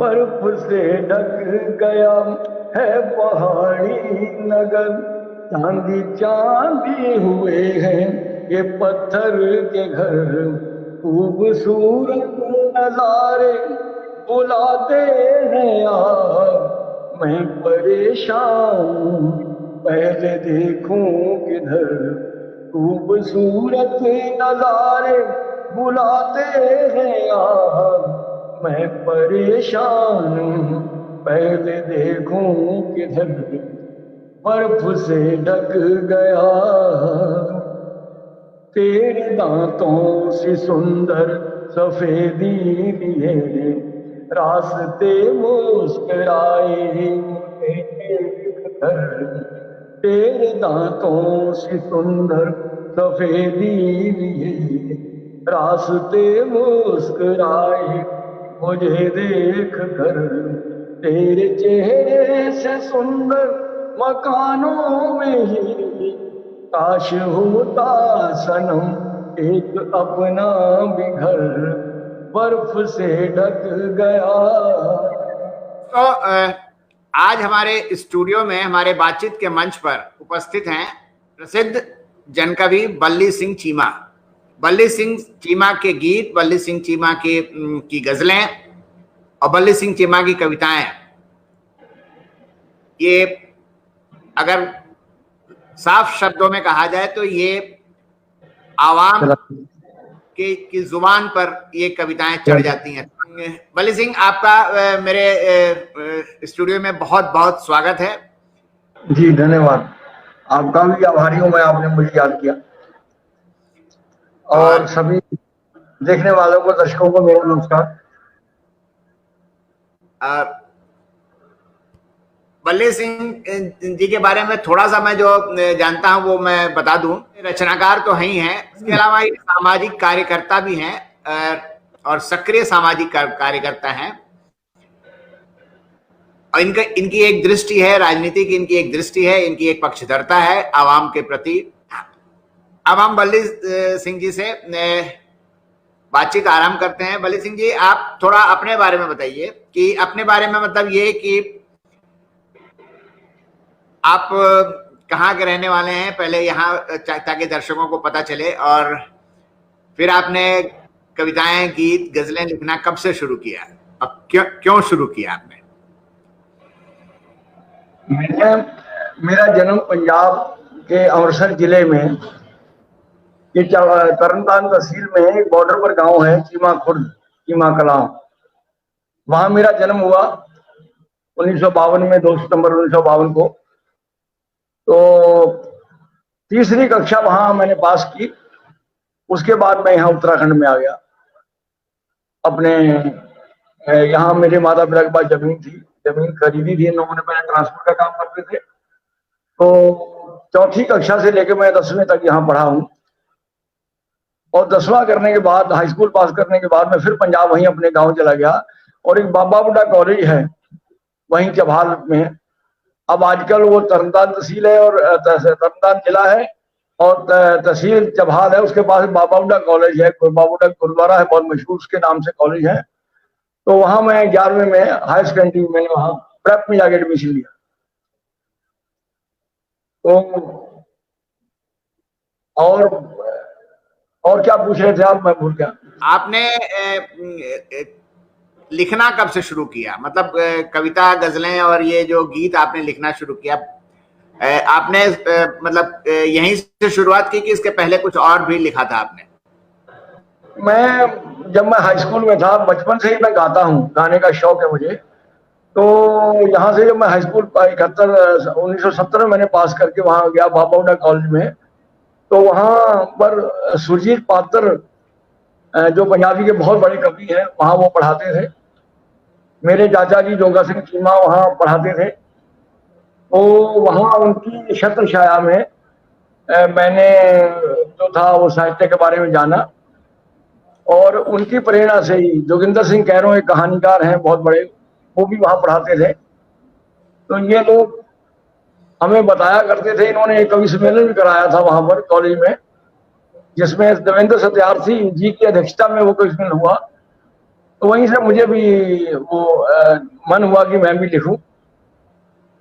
बर्फ से ढक गया है पहाड़ी नगर, चांदी चांदी हुए हैं ये पत्थर के घर। खूबसूरत नजारे बुलाते हैं यार, मैं परेशान पहले देखूं किधर। खूबसूरत नजारे बुलाते हैं यार, मैं परेशान पहले देखूं किधर। बर्फ से ढक गया तेरे दांतों से सुंदर सफेदी लिए, रास्ते मुस्कुराए मुझे देखकर। तेरे दांतों से सुंदर सफेदी लिए, रास्ते मुस्कुराए मुझे देख कर। तेरे चेहरे से सुंदर मकानों में ही काश होता सनम एक अपना भी घर, बर्फ से ढक गया। तो आज हमारे स्टूडियो में हमारे बातचीत के मंच पर उपस्थित हैं प्रसिद्ध जनकवि बल्ली सिंह चीमा। बल्ली सिंह चीमा के गीत, बल्ली सिंह चीमा की गजलें और बल्ली सिंह चीमा की कविताएं, ये अगर साफ शब्दों में कहा जाए तो ये आवाम की जुबान पर ये कविताएं चढ़ जाती हैं। बल्ली सिंह, आपका मेरे स्टूडियो में बहुत बहुत स्वागत है। जी धन्यवाद, आपका भी आभारी हूं मैं, आपने मुझे याद किया। और सभी देखने वालों को, दर्शकों को मेरा नमस्कार। बल्ली सिंह जी के बारे में थोड़ा सा मैं जो जानता हूं वो मैं बता दूं। रचनाकार तो हैं ही हैं, इसके अलावा ये सामाजिक कार्यकर्ता भी हैं और सक्रिय सामाजिक कार्यकर्ता हैं। और इनकी एक दृष्टि है राजनीति की, इनकी एक दृष्टि है, इनकी एक पक्षधरता है आवाम के प्रति। अब हम बल्ली सिंह जी से बातचीत आरंभ करते हैं। बल्ली सिंह जी, आप थोड़ा अपने बारे में बताइए कि अपने बारे में मतलब ये कि आप कहाँ के रहने वाले हैं पहले, यहाँ ताकि दर्शकों को पता चले, और फिर आपने कविताएं, गीत, गजलें लिखना कब से शुरू किया और क्यों शुरू किया आपने? मेरा जन्म पंजाब के अमृतसर जिले में, ये तरनतारन तहसील में एक बॉर्डर पर गांव है चीमा खुर्द, चीमा कलां। वहां मेरा जन्म हुआ 1952 में, 2 सितंबर 1952 को। तो तीसरी कक्षा वहां मैंने पास की। उसके बाद मैं यहाँ उत्तराखंड में आ गया। अपने यहाँ मेरे माता पिता के पास जमीन थी, जमीन खरीदी थी इन लोगों ने, पहले ट्रांसपोर्ट का काम करते थे। तो चौथी कक्षा से लेकर मैं 10वीं तक यहाँ पढ़ा हूँ। और 10वां करने के बाद, हाई स्कूल पास करने के बाद मैं फिर पंजाब वहीं अपने गांव चला गया। और एक बाबा बुड्ढा कॉलेज है वहीं चभाल में। अब आजकल वो तरनतारन तहसील है और तरनतारन जिला है, और तहसील चभाल है। उसके पास बाबा बुड्ढा कॉलेज है, बाबा बुड्ढा गुरुद्वारा है बहुत मशहूर, उसके नाम से कॉलेज है। तो वहां मैं 11वीं में हायर सेकेंडरी मैंने वहां प्रेप में जाके एडमिशन लिया। तो और क्या पूछ रहे थे आप, मैं भूल गया। आपने लिखना कब से शुरू किया, मतलब कविता, गजलें और ये जो गीत आपने लिखना शुरू किया, आपने मतलब यहीं से शुरुआत की कि इसके पहले कुछ और भी लिखा था आपने? जब मैं हाई स्कूल में था, बचपन से ही मैं गाता हूँ, गाने का शौक है मुझे। तो यहाँ से जब मैं हाई स्कूल 1970 में मैंने पास करके वहाँ गया बाबा बुड्ढा कॉलेज में। तो वहाँ पर सुरजीत पात्र जो पंजाबी के बहुत बड़े कवि हैं, वहाँ वो पढ़ाते थे। मेरे चाचा जी जोगा सिंह चीमा वहाँ पढ़ाते थे। तो वहाँ उनकी छत्र छाया में मैंने जो था वो साहित्य के बारे में जाना। और उनकी प्रेरणा से ही जोगिंदर सिंह कैरों एक कहानीकार हैं बहुत बड़े, वो भी वहाँ पढ़ाते थे। तो ये लोग हमें बताया करते थे। इन्होंने एक कवि सम्मेलन भी कराया था वहां पर कॉलेज में, जिसमें देवेंद्र सत्यार्थी जी की अध्यक्षता में वो कवि सम्मेलन हुआ। तो वहीं से मुझे भी वो मन हुआ कि मैं भी लिखूं।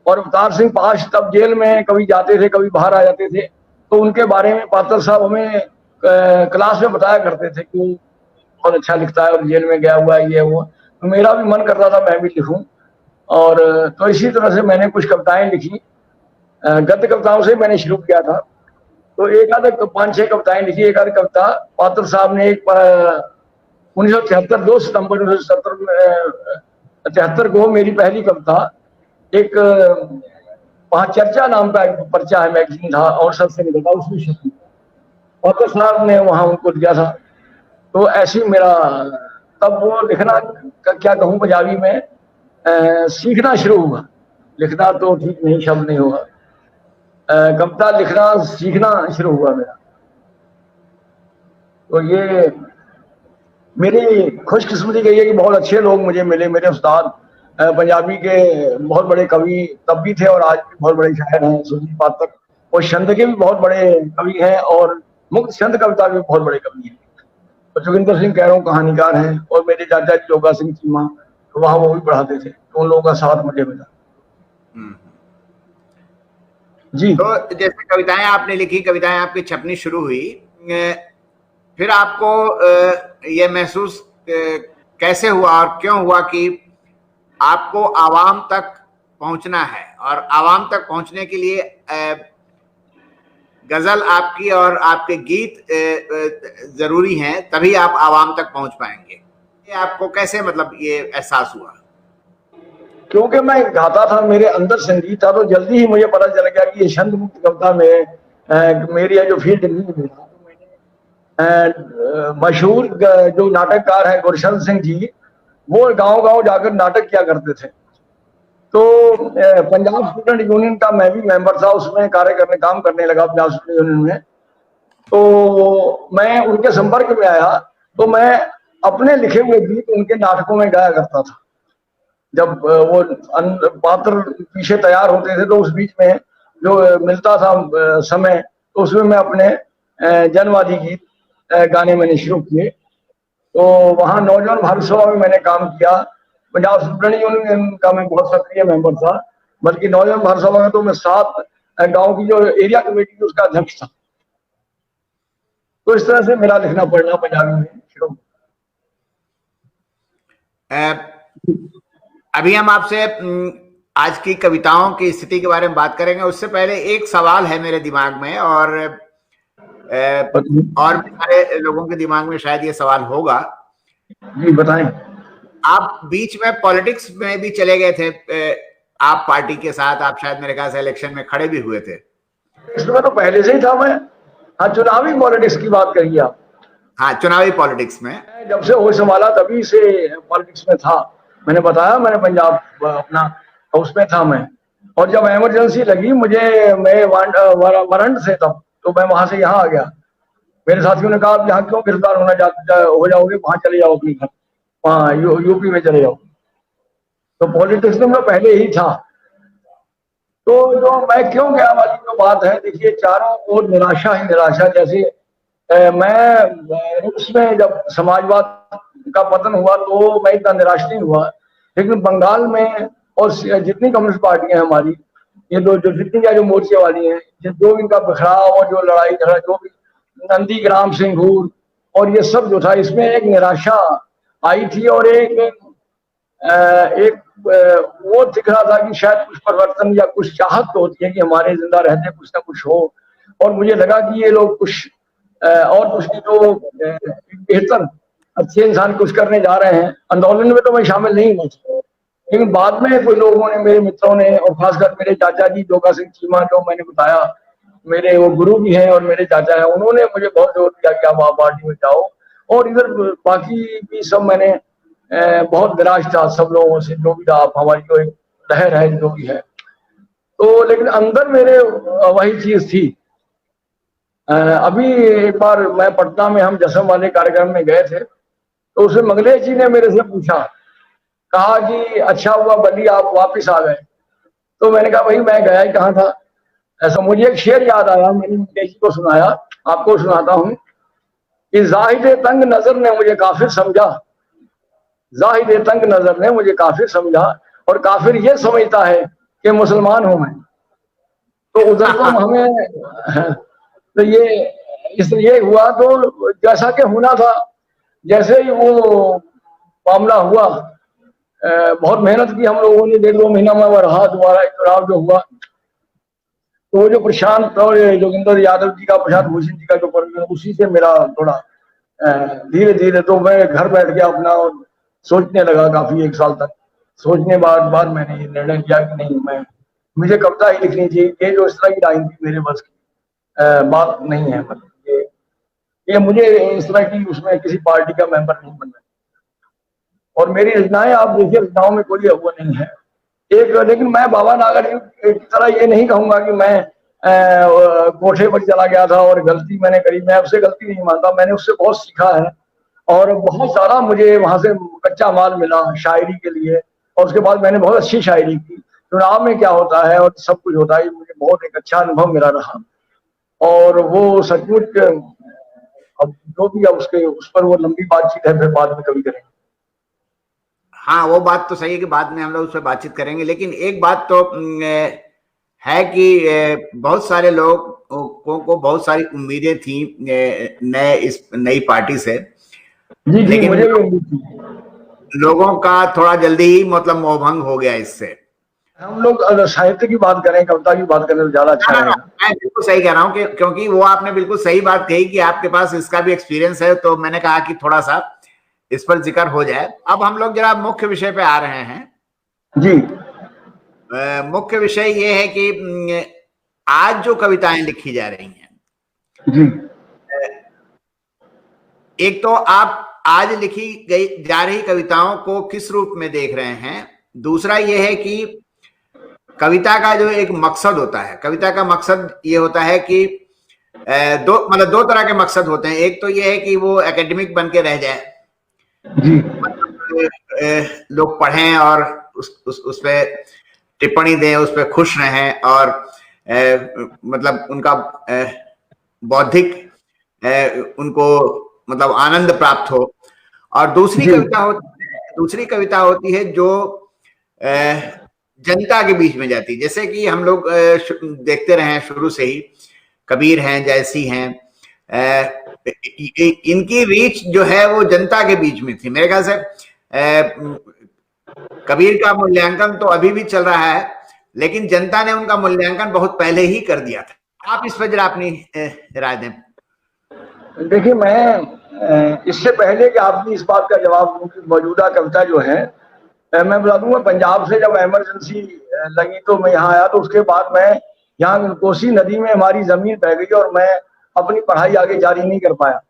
और अवतार सिंह पाश तब जेल में कभी जाते थे, कभी बाहर आ जाते थे, तो उनके बारे में पात्र साहब हमें क्लास में बताया करते थे कि बहुत अच्छा लिखता है और जेल में गया हुआ है, ये वो। तो मेरा भी मन करता था मैं भी लिखूं। और तो इसी तरह से मैंने कुछ कविताएं लिखी। गद्य कविताओं से मैंने शुरू किया था। तो एक आध 5-6 कविताएं लिखी। एक आध कविता पात्र साहब ने एक 1973 2 सितंबर 1973 को मेरी पहली कविता एक वहाँ चर्चा नाम का एक पर्चा है, मैगजीन था और सबसे निकलता, उसमें छपी। पात्र साहब ने वहाँ उनको दिया था। तो ऐसी मेरा तब वो लिखना क्या कहूँ पंजाबी में सीखना शुरू हुआ। लिखना तो ठीक नहीं, शब्द नहीं होगा, कविता लिखना सीखना शुरू हुआ मेरा। तो ये मेरी खुशकिस्मती गई है कि बहुत अच्छे लोग मुझे मिले। मेरे उस्ताद पंजाबी के बहुत बड़े कवि तब भी थे और आज भी बहुत बड़े शायर हैं, सुरजीत पाठक। और छंद के भी बहुत बड़े कवि हैं और मुक्त छंद कविता के भी बहुत बड़े कवि हैं। तो जोगिंदर सिंह कैरों कहानीकार हैं और मेरे चाचा जी जोगा सिंह चीमा, तो वहाँ वो भी पढ़ाते थे। तो उन लोगों का साथ मुझे मिला जी। तो जैसे कविताएं आपने लिखी, कविताएं आपकी छपनी शुरू हुई, फिर आपको ये महसूस कैसे हुआ और क्यों हुआ कि आपको आवाम तक पहुंचना है और आवाम तक पहुंचने के लिए गजल आपकी और आपके गीत जरूरी हैं, तभी आप आवाम तक पहुंच पाएंगे? ये आपको कैसे मतलब ये एहसास हुआ? क्योंकि मैं गाता था, मेरे अंदर संगीत था, तो जल्दी ही मुझे पता चल गया कि ये छंद मुक्त कविता में मेरी है जो फील्ड नहीं मिला। तो मैंने मशहूर जो नाटककार है गुरशन सिंह जी, वो गांव-गांव जाकर नाटक किया करते थे। तो पंजाब स्टूडेंट यूनियन का मैं भी मेंबर था, उसमें काम करने लगा पंजाब स्टूडेंट यूनियन में। तो मैं उनके संपर्क में आया, तो मैं अपने लिखे हुए गीत उनके नाटकों में गाया करता था। जब वो पात्र पीछे तैयार होते थे तो उस बीच में जो मिलता था समय, तो उसमें मैं अपने जनवादी गीत गाने मैंने शुरू किए। तो वहाँ नौजवान भारत सभा में मैंने काम किया। पंजाब स्टूडेंट यूनियन का मैं बहुत सक्रिय मेंबर था, बल्कि नौजवान भारत सभा में तो मैं 7 गांव की जो एरिया कमेटी थी उसका अध्यक्ष था। तो इस तरह से मेरा लिखना पढ़ना पंजाबी में शुरू। अभी हम आपसे आज की कविताओं की स्थिति के बारे में बात करेंगे। उससे पहले एक सवाल है मेरे दिमाग में और सारे लोगों के दिमाग में शायद ये सवाल होगा। जी बताएं। आप बीच में पॉलिटिक्स में भी चले गए थे, आप पार्टी के साथ, आप शायद मेरे ख्याल से इलेक्शन में खड़े भी हुए थे। इसमें तो पहले से ही था मैं। हाँ, चुनावी पॉलिटिक्स की बात करिए आप। हाँ, चुनावी पॉलिटिक्स में जब से होश संभाला तभी से पॉलिटिक्स में था। मैंने बताया, मैंने पंजाब अपना उसमें था मैं। और जब इमरजेंसी लगी मुझे, मैं वारंट से तब, तो मैं वहां से यहाँ आ गया। मेरे साथियों ने कहा यहाँ क्यों गिरफ्तार हो जाओगे, वहां चले जाओ अपनी घर, वहाँ यूपी में चले जाओ। तो पॉलिटिक्स में मैं पहले ही था। तो जो मैं क्यों गया वाली जो बात है, देखिए चारों ओर निराशा ही निराशा। जैसे मैं रूस में जब समाजवाद का पतन हुआ तो मैं इतना निराश नहीं हुआ, लेकिन बंगाल में और जितनी कम्युनिस्ट पार्टियां हैं हमारी, ये जो जितनी जो मोर्चे वाली हैं, जो इनका बिखराव और जो लड़ाई झगड़ा, जो भी नंदीग्राम सिंगूर और ये सब जो था, इसमें एक निराशा आई थी और एक वो दिख रहा था कि शायद कुछ परिवर्तन या कुछ चाहत तो होती है कि हमारे जिंदा रहते कुछ ना कुछ हो। और मुझे लगा कि ये लोग कुछ और कुछ जो बेहतर अच्छे इंसान कुछ करने जा रहे हैं। आंदोलन में तो मैं शामिल नहीं हुआ, लेकिन बाद में कुछ लोगों ने, मेरे मित्रों ने, और खासकर मेरे चाचा जी जोगा सिंह चीमा, जो मैंने बताया मेरे वो गुरु भी हैं और मेरे चाचा हैं, उन्होंने मुझे बहुत जोर दिया कि आप पार्टी में जाओ। और इधर बाकी भी सब, मैंने बहुत निराश था सब लोगों से, जो भी था, आप हमारी जो एक लहर है जो भी है। तो लेकिन अंदर मेरे वही चीज थी। अभी एक बार मैं पटना में, हम जश्न वाले कार्यक्रम में गए थे, तो उसमें मंगलेश जी ने मेरे से पूछा, कहा कि अच्छा हुआ बल्ली आप वापस आ गए। तो मैंने कहा भाई मैं गया ही कहाँ था। ऐसा मुझे एक शेर याद आया, मैंने मंगलेश जी को सुनाया, आपको सुनाता हूँ कि जाहिद तंग नजर ने मुझे काफिर समझा, जाहिद तंग नजर ने मुझे काफिर समझा, और काफिर ये समझता है कि मुसलमान हूं मैं। तो उधर को हमें तो ये हुआ, तो जैसा कि होना था, जैसे ही वो मामला हुआ, बहुत मेहनत की हम लोगों ने, 1.5 महीना में वो रहा, दोबारा चुनाव जो हुआ, तो वो जो प्रशांत और जोगिंदर यादव जी का, प्रशांत भूषण जी का जो परिवार, उसी से मेरा थोड़ा धीरे धीरे, तो मैं घर बैठ गया अपना और सोचने लगा काफी, 1 साल तक सोचने बाद मैंने ये निर्णय लिया कि नहीं, मुझे कविता ही लिखनी चाहिए। ये जो इस तरह की लाइन थी मेरे बस की बात नहीं है, मतलब ये मुझे इस तरह की उसमें किसी पार्टी का मेंबर नहीं बनना। और मेरी रचनाएं आप देखिए, रचनाओं में कोई वो नहीं है एक, लेकिन मैं बाबा नागर की तरह ये नहीं कहूंगा कि मैं कोठे पर चला गया था और गलती मैंने करी। मैं उससे गलती नहीं मानता, मैंने उससे बहुत सीखा है, और बहुत सारा मुझे वहां से कच्चा माल मिला शायरी के लिए। और उसके बाद मैंने बहुत अच्छी शायरी की। चुनाव में क्या होता है और सब कुछ होता है, मुझे बहुत एक अच्छा अनुभव मेरा रहा। और वो सचमुच, अब जो भी है उसके उस पर वो लंबी बातचीत है, फिर बाद में कभी करेंगे। हाँ, वो बात तो सही है कि बाद में हम लोग उस पर बातचीत करेंगे, लेकिन एक बात तो है कि बहुत सारे लोगों को बहुत सारी उम्मीदें थी इस नई पार्टी से, जी जी, लेकिन मुझे भी उम्मीद थी। लोगों का थोड़ा जल्दी ही मतलब मोहभंग हो गया इससे। हम लोग अगर साहित्य की बात करें, कविता की बात करें, तो ज्यादा अच्छा हाँ, रहेगा। मैं बिल्कुल सही कह रहा हूँ कि क्योंकि वो आपने बिल्कुल सही बात कही कि आपके पास इसका भी एक्सपीरियंस है, तो मैंने कहा कि थोड़ा सा इस पर जिक्र हो जाए। अब हम लोग जरा मुख्य विषय पे आ रहे हैं। जी मुख्य विषय ये है कि आज जो कविताएं लिखी जा रही हैं, जी एक तो आप आज लिखी गई जा रही कविताओं को किस रूप में देख रहे हैं, दूसरा ये है कि कविता का जो एक मकसद होता है, कविता का मकसद ये होता है कि दो तरह के मकसद होते हैं। एक तो ये है कि वो एकेडमिक बन के रह जाए, जी लोग पढ़ें और उस पे टिप्पणी दें, उस पे खुश रहें, और मतलब उनका बौद्धिक उनको मतलब आनंद प्राप्त हो। और दूसरी कविता होती है जो जनता के बीच में जाती है, जैसे कि हम लोग देखते रहे हैं शुरू से ही, कबीर हैं, जयसी हैं, इनकी रीच जो है वो जनता के बीच में थी। मेरे ख्याल से कबीर का मूल्यांकन तो अभी भी चल रहा है, लेकिन जनता ने उनका मूल्यांकन बहुत पहले ही कर दिया था। आप इस पर जरा अपनी राय दें। देखिए, मैं इससे पहले कि आपकी इस बात का जवाब दूं कि मौजूदा कविता जो है, मैं बता दूंगा, पंजाब से जब इमरजेंसी लगी तो मैं यहाँ आया, तो उसके बाद मैं यहाँ कोसी नदी में हमारी जमीन बह गई और मैं अपनी पढ़ाई आगे जारी नहीं कर पाया।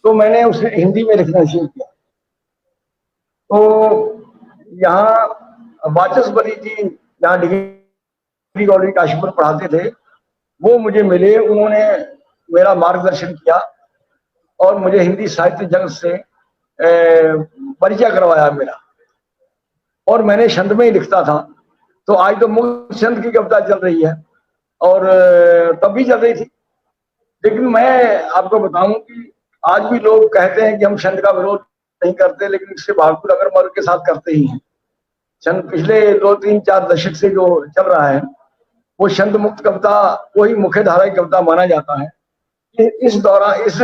तो मैंने उसे हिंदी में लिखना शुरू किया। तो यहाँ वाचस्पति जी, यहाँ डिग्री कॉलेज काशीपुर पढ़ाते थे, वो मुझे मिले, उन्होंने मेरा मार्गदर्शन किया और मुझे हिंदी साहित्य जगत से परिचय करवाया मेरा। और मैंने छंद में ही लिखता था। तो आज तो मुक्त छंद की कविता चल रही है, और तब भी चल रही थी। लेकिन मैं आपको बताऊं कि आज भी लोग कहते हैं कि हम छंद का विरोध नहीं करते, लेकिन इससे भागपुर अगरमल के साथ करते ही हैं। छंद पिछले 2-3-4 दशक से जो चल रहा है, वो छंद मुक्त कविता को ही मुख्य धारा की कविता माना जाता है। इस दौरान, इस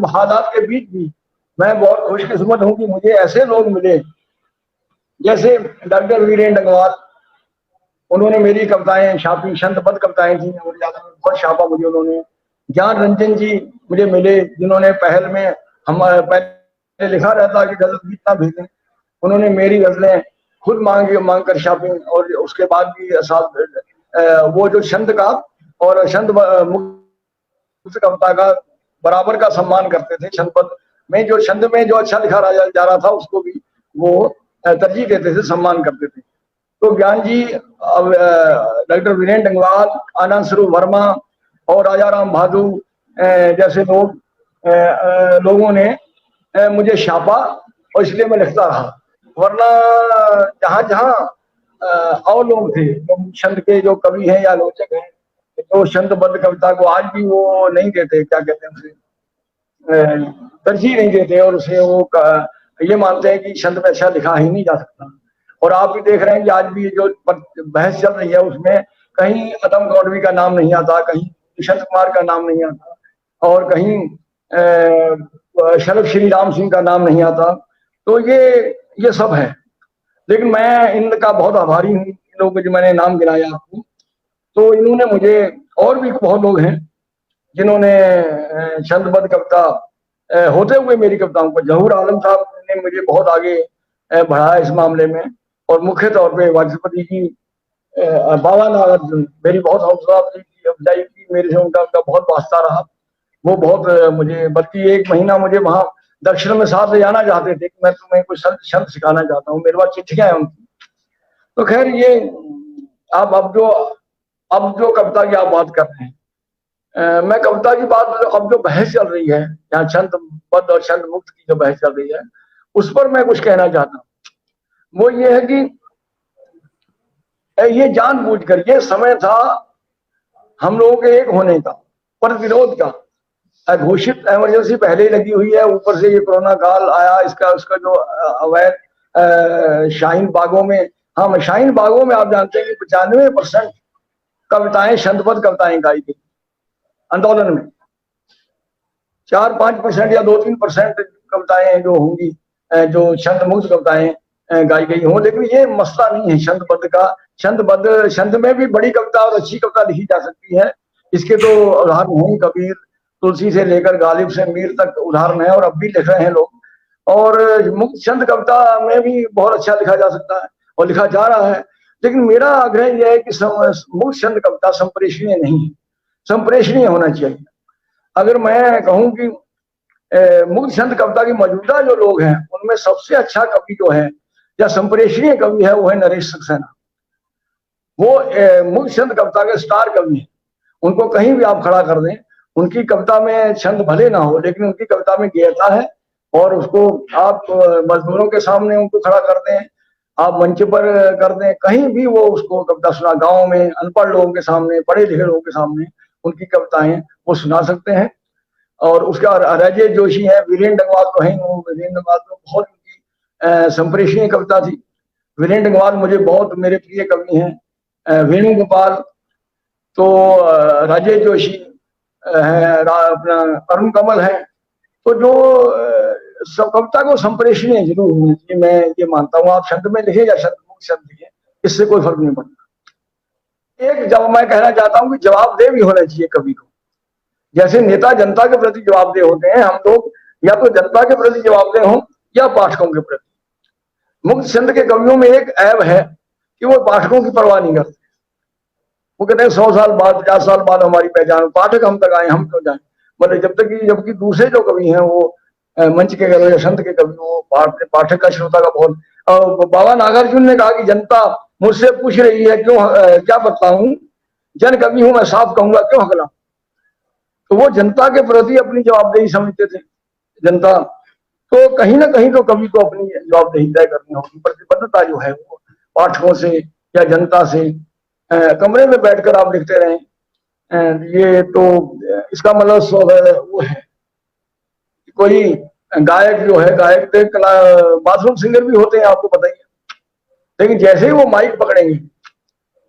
हालात के बीच भी मैं बहुत खुशकिस्मत हूं कि मुझे ऐसे लोग मिले जैसे डॉक्टर वीरेंद्र डंगवाल। उन्होंने मेरी कविताएं छापी, छंदबद्ध कविताएं थी, बहुत छापा मुझे उन्होंने। ज्ञान रंजन जी मुझे मिले, जिन्होंने पहल में, हम पहले लिखा रहता कि गजल गीत ना भेजें, उन्होंने मेरी गजलें खुद मांग कर छापी। और उसके बाद भी वो जो छंद का और छंद मुक्त कविता का बराबर का सम्मान करते थे। छंदबद्ध में जो छंद में जो अच्छा लिखा जा रहा था, उसको भी वो तरजीह देते थे, सम्मान करते थे। तो ज्ञान जी, डॉक्टर वीरेंद्र डंगवाल, आनंद स्वरूप वर्मा और राजा राम भादु जैसे लोगों ने मुझे छापा, और इसलिए मैं लिखता रहा। वरना जहां जहां और लोग थे, छंद के जो कवि हैं या आलोचक हैं, तो छंदबद्ध कविता को आज भी वो नहीं देते, क्या कहते हैं उसे, तरजीह नहीं देते, और उसे वो ये मानते हैं कि छंद में अच्छा लिखा ही नहीं जा सकता। और आप भी देख रहे हैं कि आज भी जो बहस चल रही है उसमें कहीं अतम गौडवी का नाम नहीं आता, कहीं दुष्यंत कुमार का नाम नहीं आता, और कहीं शरद श्री राम सिंह का नाम नहीं आता। तो ये सब है। लेकिन मैं इनका बहुत आभारी हूँ, इन लोगों के जो मैंने नाम गिनाया आपको। तो इन्होंने मुझे, और भी बहुत लोग हैं जिन्होंने छंदबद्ध कविता होते हुए मेरी कविताओं को, जहूर आलम साहब ने मुझे बहुत आगे बढ़ाया इस मामले में। और मुख्य तौर पे वाचस्पति जी, बाबा नागार्जुन, मेरी बहुत हौसला अफजाई की, मेरे से उनका बहुत वास्ता रहा। वो बहुत मुझे, बल्कि एक महीना मुझे वहां दक्षिण में साथ ले जाना चाहते थे कि मैं तुम्हें कुछ शब्द सिखाना चाहता हूँ, मेरे पास चिट्ठियां हैं उनकी। तो खैर ये आप अब जो कविता की आप बात कर रहे हैं, मैं कविता की बात, अब जो बहस चल रही है यहाँ छंदबद्ध और छंद मुक्त की जो बहस चल रही है, उस पर मैं कुछ कहना चाहता हूँ। वो ये है कि ये जानबूझकर, ये समय था हम लोगों के एक होने का, प्रतिरोध का। घोषित इमरजेंसी पहले ही लगी हुई है, ऊपर से ये कोरोना काल आया, उसका जो अवैध शाहीन बागों में, हाँ शाहीन बागों में आप जानते हैं कि 95% कविताएं छंदबद्ध कविताएं गाई गई आंदोलन में। 4-5% या 2-3% कविताएं जो होंगी जो छंद मुक्त कविताएं गाई गई हों। लेकिन ये मसला नहीं है छंदबद्ध का। छंद में भी बड़ी कविता और अच्छी कविता लिखी जा सकती है। इसके तो उदाहरण हैं, कबीर, तुलसी से लेकर गालिब से मीर तक उदाहरण है, और अब भी लिख रहे हैं लोग। और मुक्त छंद कविता में भी बहुत अच्छा लिखा जा सकता है और लिखा जा रहा है। लेकिन मेरा आग्रह यह है कि मुक्त छंद कविता संप्रेषणीय नहीं है, संप्रेषणीय होना चाहिए। अगर मैं कहूं कि मुक्त छंद कविता की मौजूदा जो लोग हैं उनमें सबसे अच्छा कवि जो है या संप्रेषणीय कवि है वो है नरेश सक्सेना। वो मुक्त छंद कविता के स्टार कवि हैं। उनको कहीं भी आप खड़ा कर दें, उनकी कविता में छंद भले ना हो लेकिन उनकी कविता में गेयता है। और उसको आप मजदूरों के सामने उनको खड़ा कर दें, आप मंच पर कर दें, कहीं भी वो उसको कविता सुना, गाँव में अनपढ़ लोगों के सामने, पढ़े लिखे लोगों के सामने उनकी कविताएं वो सुना सकते हैं। और उसका राजेश जोशी है, वीरेंद्र डंगवाल तो है, वो वीरेंद्र डंगवाल तो बहुत उनकी संप्रेषणीय कविता थी। वीरेंद्र डंगवाल मुझे बहुत मेरे प्रिय कवि हैं। वेणुगोपाल, तो राजेश जोशी है, अपना अरुण कमल है। तो जो सब कविता को संप्रेषणीय जरूर होनी चाहिए, मैं ये मानता हूँ। आप शब्द में लिखे या शब्द लिखे, इससे कोई फर्क नहीं पड़ता। एक जब मैं कहना चाहता हूँ कि जवाबदेह भी होना चाहिए कवि को। जैसे नेता जनता के प्रति जवाबदेह होते हैं, हम लोग या तो जनता के प्रति जवाबदेह हों या पाठकों के प्रति। मुक्त छंद के कवियों में एक ऐब है कि वो पाठकों की परवाह नहीं करते। वो कहते हैं 100 साल बाद, 50 साल बाद हमारी पहचान, पाठक हम तक आए, हम क्यों जाए। मतलब जबकि दूसरे जो कवि हैं वो मंच के कवि या संत के कवि, वो पाठक का, श्रोता का बहुत। बाबा नागार्जुन ने कहा कि जनता मुझसे पूछ रही है क्यों, क्या बताऊं, जन कवि हूं मैं साफ कहूंगा क्यों हकलाऊं। तो वो जनता के प्रति अपनी जवाबदेही समझते थे जनता। तो कहीं ना कहीं तो कवि को अपनी जवाबदेही तय करनी होगी। प्रतिबद्धता जो है वो पाठकों से या जनता से, कमरे में बैठकर आप लिखते रहें, ये तो इसका मतलब वो है। कोई गायक जो है, गायक तो बाथरूम सिंगर भी होते हैं, आपको पता ही है। लेकिन जैसे ही वो माइक पकड़ेंगे,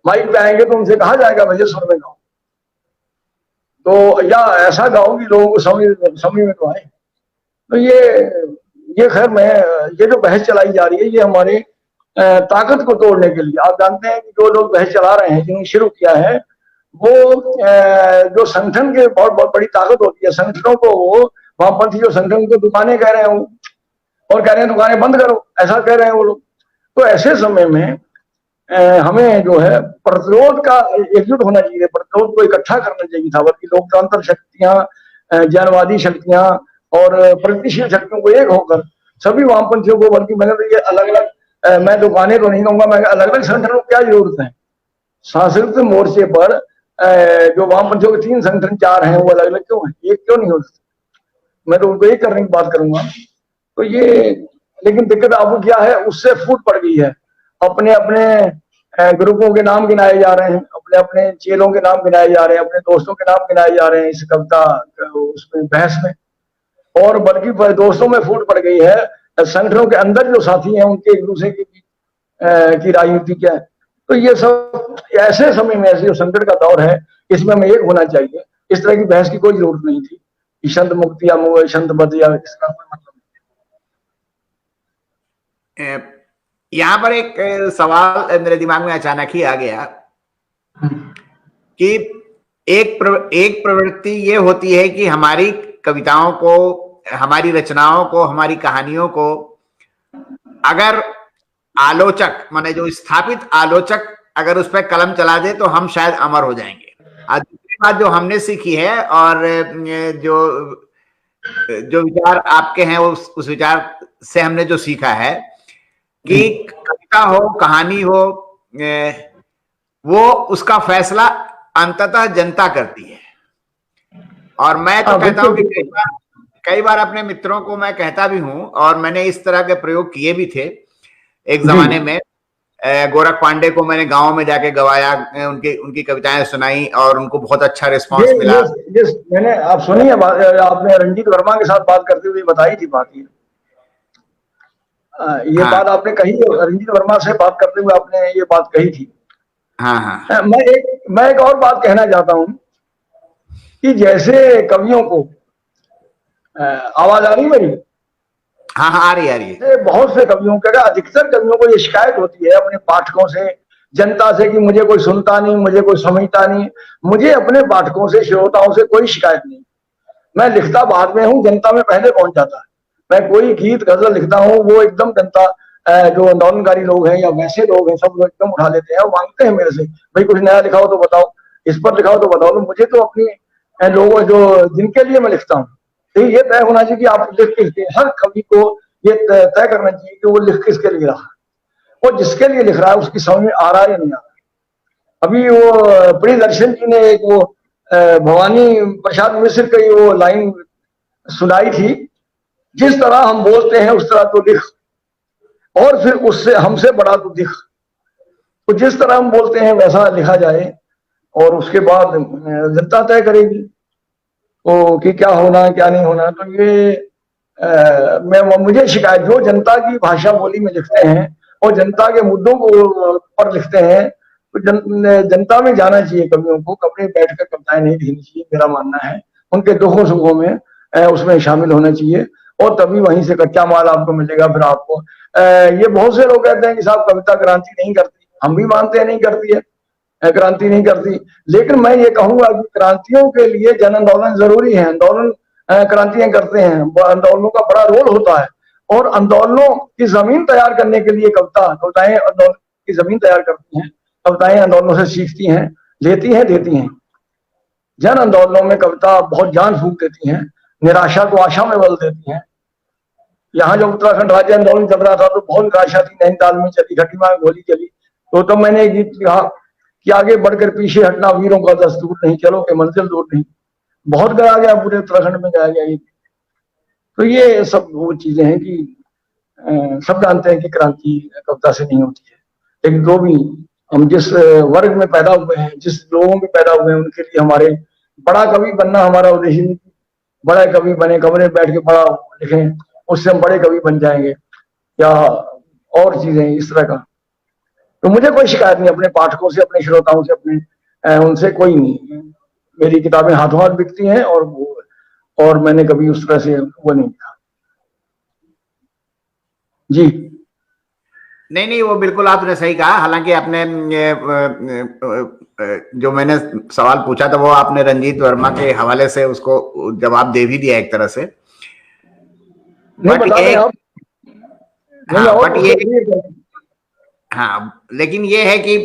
माइक पे आएंगे, तो उनसे कहा जाएगा भैया सुर में गाओ, तो या ऐसा गाओ कि लोगों को समझ में तो आए। तो ये खैर, मैं ये जो बहस चलाई जा रही है ये हमारे ताकत को तोड़ने के लिए। आप जानते हैं कि जो लोग बहस चला रहे हैं, जिन्होंने शुरू किया है, वो जो संगठन के बहुत बहुत बड़ी ताकत होती है, संगठनों को, वो वामपंथी जो संगठन को दुकानें कह रहे हैं वो, और कह रहे हैं दुकानें बंद करो, ऐसा कह रहे हैं वो लोग। तो ऐसे समय में हमें जो है प्रतिरोध का एकजुट होना चाहिए, प्रतिरोध को इकट्ठा करना चाहिए था। बल्कि लोकतांत्रिक शक्तियां, जनवादी शक्तियां और प्रगतिशील शक्तियों को एक होकर सभी वामपंथियों को, बल्कि मैंने तो ये अलग अलग, मैं दुकानें तो नहीं कहूंगा, मैं अलग अलग संगठनों को क्या जरूरत है। सांस्कृतिक मोर्चे पर जो वामपंथियों के 3 संगठन 4 हैं, वो अलग अलग क्यों है, एक क्यों नहीं हो सकते। मैं तो उनको एक करने की बात करूंगा। तो ये, लेकिन दिक्कत आपको क्या है, उससे फूट पड़ गई है। अपने अपने ग्रुपों के नाम गिनाए जा रहे हैं, अपने अपने चेलों के नाम गिनाए जा रहे हैं, अपने दोस्तों के नाम गिनाए जा रहे हैं इस कविता उसमें, बहस में। और बल्कि दोस्तों में फूट पड़ गई है, संगठनों के अंदर जो साथी हैं उनके एक दूसरे की राजनीति क्या है। तो ये सब ऐसे समय में, ऐसे जो संकट का दौर है, इसमें हमें एक होना चाहिए। इस तरह की बहस की कोई जरूरत नहीं थी कि संत मुक्त या संत बद या इसका कोई मतलब नहीं। यहाँ पर एक सवाल मेरे दिमाग में अचानक ही आ गया कि एक प्रवृत्ति ये होती है कि हमारी कविताओं को, हमारी रचनाओं को, हमारी कहानियों को अगर आलोचक, माने जो स्थापित आलोचक अगर उस पर कलम चला दे तो हम शायद अमर हो जाएंगे। और दूसरी बात जो हमने सीखी है और जो विचार आपके हैं उस विचार से हमने जो सीखा है कि कविता हो, कहानी हो, वो उसका फैसला अंततः जनता करती है। और मैं तो कहता हूं कि कई बार अपने मित्रों को मैं कहता भी हूं, और मैंने इस तरह के प्रयोग किए भी थे एक जमाने में। गोरख पांडे को मैंने गांव में जाके गवाया, उनकी कविताएं सुनाई और उनको बहुत अच्छा रिस्पांस मिला। मैंने, आप सुनिए, आपने रंजीत वर्मा के साथ बात करते हुए बताई थी बात ये हाँ, बात आपने कही, रंजीत वर्मा से बात करते हुए आपने ये बात कही थी। हाँ हाँ। मैं एक और बात कहना चाहता हूं कि जैसे कवियों को आवाज आ रही मेरी? हाँ हाँ, आ रही है। बहुत से कवियों के, अधिकतर कवियों को ये शिकायत होती है अपने पाठकों से, जनता से, कि मुझे कोई सुनता नहीं, मुझे कोई समझता नहीं। मुझे अपने पाठकों से, श्रोताओं से कोई शिकायत नहीं। मैं लिखता बाद में हूँ, जनता में पहले पहुंच जाता है। मैं कोई गीत गजल लिखता हूँ, वो एकदम जनता, जो आंदोलनकारी लोग हैं या वैसे लोग हैं, सब लोग एकदम उठा लेते हैं और मांगते हैं मेरे से, भाई कुछ नया लिखाओ तो बताओ, इस पर लिखाओ तो बताओ। तो मुझे तो अपनी लोगों जो जिनके लिए मैं लिखता हूँ, तो ये तय होना चाहिए कि आप लिख किसके, हर कवि को ये तय करना चाहिए कि वो लिख किसके लिए रहा है, और जिसके लिए लिख रहा है उसकी समझ में आ रहा है या नहीं आ रहा। अभी वो प्रियदर्शन जी ने एक वो भवानी प्रसाद मिश्र की वो लाइन सुनाई थी, जिस तरह हम बोलते हैं उस तरह तो लिख, और फिर उससे हमसे बड़ा तो दिख। तो जिस तरह हम बोलते हैं वैसा लिखा जाए, और उसके बाद जनता तय करेगी तो कि क्या होना है क्या नहीं होना। तो ये मुझे शिकायत, जो जनता की भाषा बोली में लिखते हैं और जनता के मुद्दों को पर लिखते हैं, तो जनता में जाना चाहिए कवियों को। कमरे बैठकर कविताएं नहीं लिखनी चाहिए, मेरा मानना है। उनके दुखों सुखों में उसमें शामिल होना चाहिए, और तभी वहीं से कच्चा माल आपको मिलेगा। फिर आपको ये बहुत से लोग कहते हैं कि साहब कविता क्रांति नहीं करती, हम भी मानते हैं नहीं करती है, क्रांति नहीं करती। लेकिन मैं ये कहूंगा कि क्रांतियों के लिए जन आंदोलन जरूरी है। आंदोलन क्रांतियां करते हैं, आंदोलनों का बड़ा रोल होता है, और आंदोलनों की जमीन तैयार करने के लिए कविताएं आंदोलन की जमीन तैयार करती हैं। कविताएं आंदोलनों से सीखती हैं, लेती हैं, देती हैं। जन आंदोलनों में कविता बहुत जान फूंक देती हैं, निराशा को आशा में बदल देती हैं। यहाँ जब उत्तराखंड राज्य आंदोलन चल रहा था तो बहुत निराशा थी, नैनीताल में चली, खटीमा में गोली चली। तो मैंने एक गीत कहा कि आगे बढ़कर पीछे हटना वीरों का दस्तूर नहीं, चलो के मंजिल दूर नहीं। बहुत गाया गया, पूरे उत्तराखंड में गाया गया ये। तो ये सब वो चीजें हैं कि सब जानते हैं कि क्रांति कविता से नहीं होती है, लेकिन जो भी हम जिस वर्ग में पैदा हुए हैं, जिस लोगों में पैदा हुए हैं, उनके लिए हमारे बड़ा कवि बनना हमारा उद्देश्य नहीं। बड़ा कवि बने, कमरे में बैठ के बड़ा लिखें, उससे हम बड़े कवि बन जाएंगे, या और चीजें इस तरह का। तो मुझे कोई शिकायत नहीं अपने पाठकों से, अपने श्रोताओं से, अपने उनसे कोई नहीं। मेरी किताबें हाथों हाथ बिकती हैं, और मैंने कभी उस तरह से वो नहीं लिखा। जी नहीं, वो बिल्कुल आपने सही कहा। हालांकि आपने जो मैंने सवाल पूछा था वो आपने रंजीत वर्मा के हवाले से उसको जवाब दे भी दिया एक तरह से। लेकिन ये है कि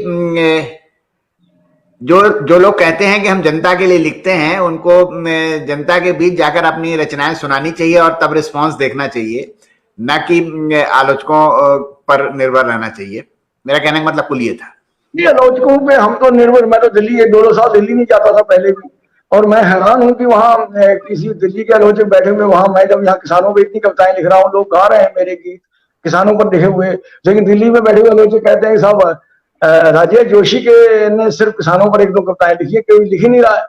जो लोग कहते हैं कि हम जनता के लिए लिखते हैं, उनको जनता के बीच जाकर अपनी रचनाएं सुनानी चाहिए और तब रिस्पांस देखना चाहिए, न कि आलोचकों पर निर्भर रहना चाहिए। मेरा कहने का मतलब कुल ये था। ये आलोचकों पे हम तो निर्भर, मैं तो दिल्ली 1-2 साल दिल्ली नहीं जाता था पहले भी, और मैं हैरान हूँ कि वहाँ किसी दिल्ली के आलोचक बैठे हुए, वहां मैं जब यहाँ किसानों पर इतनी कविताएं लिख रहा हूँ, लोग गा रहे हैं मेरे गीत किसानों पर लिखे हुए, लेकिन दिल्ली में बैठे हुए आलोचक कहते हैं साहब राजेश जोशी के ने सिर्फ किसानों पर 1-2 कविताएं लिखी है, कोई लिख ही नहीं रहा है,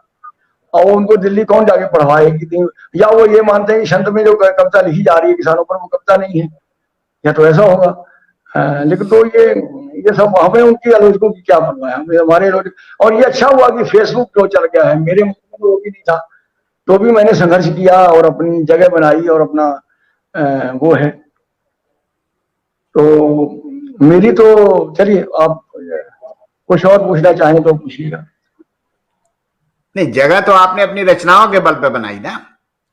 और उनको दिल्ली कौन जाके पढ़वाएगी। या वो ये मानते हैं कि संत में जो कविता लिखी जा रही है किसानों पर, वो कविता नहीं है। या तो ऐसा होगा। लेकिन तो ये सब हमें उनकी आलोचकों की क्या परवाह है, हमें हमारे और ये अच्छा हुआ कि फेसबुक जो चल गया है, मेरे मुल्क में तो वो भी नहीं था, तो भी मैंने संघर्ष किया और अपनी जगह बनाई और अपना वो है। तो मेरी तो, चलिए आप कुछ और पूछना चाहें तो पूछिएगा। नहीं, जगह तो आपने अपनी रचनाओं के बल पे बनाई ना।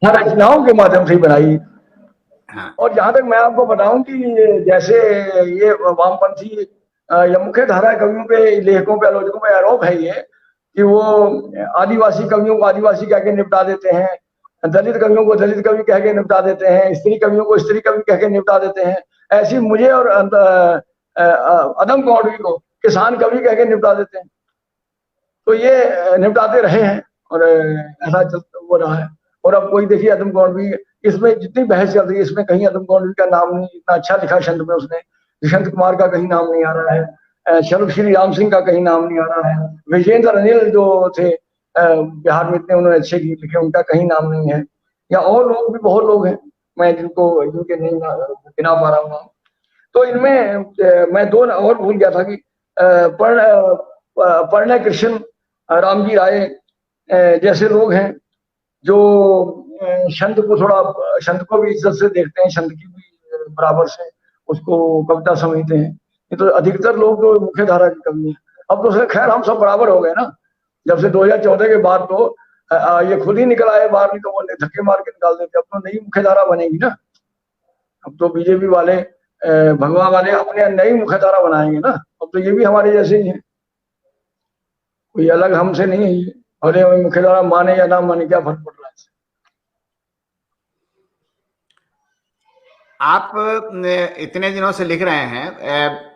हाँ, रचनाओं के माध्यम से ही बनाई। हाँ। और जहां तक मैं आपको बताऊं कि जैसे ये वामपंथी या मुख्य धारा कवियों पे, लेखकों पे, आलोचकों पे आरोप है ये कि वो आदिवासी कवियों को आदिवासी कह के निपटा देते हैं, दलित कवियों को दलित कवि कह के निपटा देते हैं, स्त्री कवियों को स्त्री कवि कह के निपटा देते हैं। ऐसी मुझे और अदम कौड़वी को किसान कवि कह के निपटा देते हैं। तो ये निपटाते रहे हैं और ऐसा वो रहा है। और अब कोई देखिए अदम कौड़वी, इसमें जितनी बहस चल रही है इसमें कहीं अदम कौड़वी का नाम नहीं, इतना अच्छा लिखा छंद में उसने, दुष्यंत कुमार का कहीं नाम नहीं आ रहा है, शर्व श्री राम सिंह का कहीं नाम नहीं आ रहा है, विजेंद्र अनिल जो थे बिहार में इतने उन्होंने अच्छे गीत लिखे, उनका कहीं नाम नहीं है। या और लोग भी बहुत लोग हैं, मैं जिनके नहीं गिना पा रहा हूँ। तो इनमें मैं दो और भूल गया था कि पर्ण कृष्ण रामजी राय जैसे लोग हैं जो छंद को थोड़ा, छंद को भी इज्जत से देखते हैं, छंद की भी बराबर से उसको कविता समझते हैं। ये तो अधिकतर लोग जो मुख्य धारा के कवि हैं, अब तो खैर हम सब बराबर हो गए ना, जब से 2014 के बाद तो ये खुद ही निकल आए बाहर, नहीं तो वो धक्के मार के निकाल देते। अब तो नई मुख्य धारा बनेगी ना, अब तो बीजेपी वाले भगवा वाले अपने नई मुख्य धारा बनाएंगे ना। अब तो ये भी हमारे जैसे ही है, कोई अलग हमसे नहीं है ये, और मुख्य धारा माने या ना माने क्या फर्क पड़ रहा है। आप इतने दिनों से लिख रहे हैं,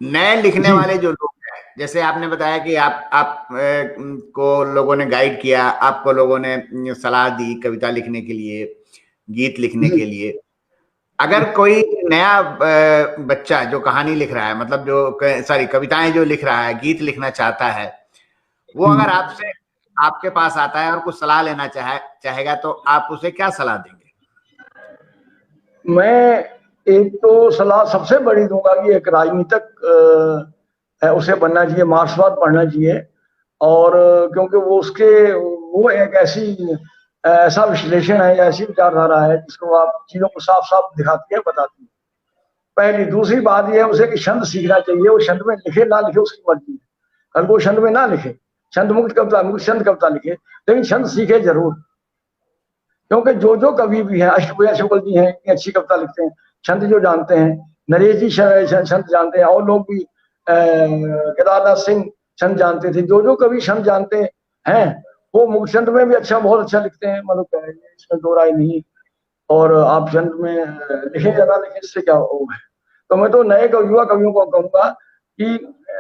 नए लिखने वाले जो लोग हैं, जैसे आपने बताया कि आप को लोगों ने गाइड किया, आपको लोगों ने सलाह दी कविता लिखने के लिए, गीत लिखने के लिए। अगर कोई नया बच्चा जो कहानी लिख रहा है, मतलब जो सॉरी कविताएं जो लिख रहा है, गीत लिखना चाहता है, वो अगर आपसे आपके पास आता है और कुछ सलाह लेना चाहेगा तो आप उसे क्या सलाह देंगे? मैं एक तो सलाह सबसे बड़ी दूंगा कि एक राजनीतिक है उसे बनना चाहिए, मार्क्सवाद पढ़ना चाहिए। और क्योंकि वो एक ऐसा विश्लेषण है या ऐसी विचारधारा है जिसको आप चीजों को साफ साफ दिखाती है, बताती है। पहली दूसरी बात यह है उसे कि छंद सीखना चाहिए, वो छंद में लिखे ना लिखे उसकी मर्जी है। कल वो छंद में ना लिखे, छंद मुक्त कविता, मुक्त छंद कविता लिखे, लेकिन छंद सीखे जरूर। क्योंकि जो कवि भी हैं, अष्टभुजा शुक्ल जी हैं, इतनी अच्छी कविता लिखते हैं, छंद जो जानते हैं, नरेश जी छंद जानते हैं, और लोग भी केदारनाथ सिंह छंद जानते थे। जो कवि छंद जानते हैं वो मुक्त छंद में भी बहुत अच्छा लिखते हैं, मतलब इसमें दो राय नहीं। और आप छंद में लिखे या ना लिखे, इससे क्या वो है। तो मैं तो नए युवा कवियों को कहूंगा कि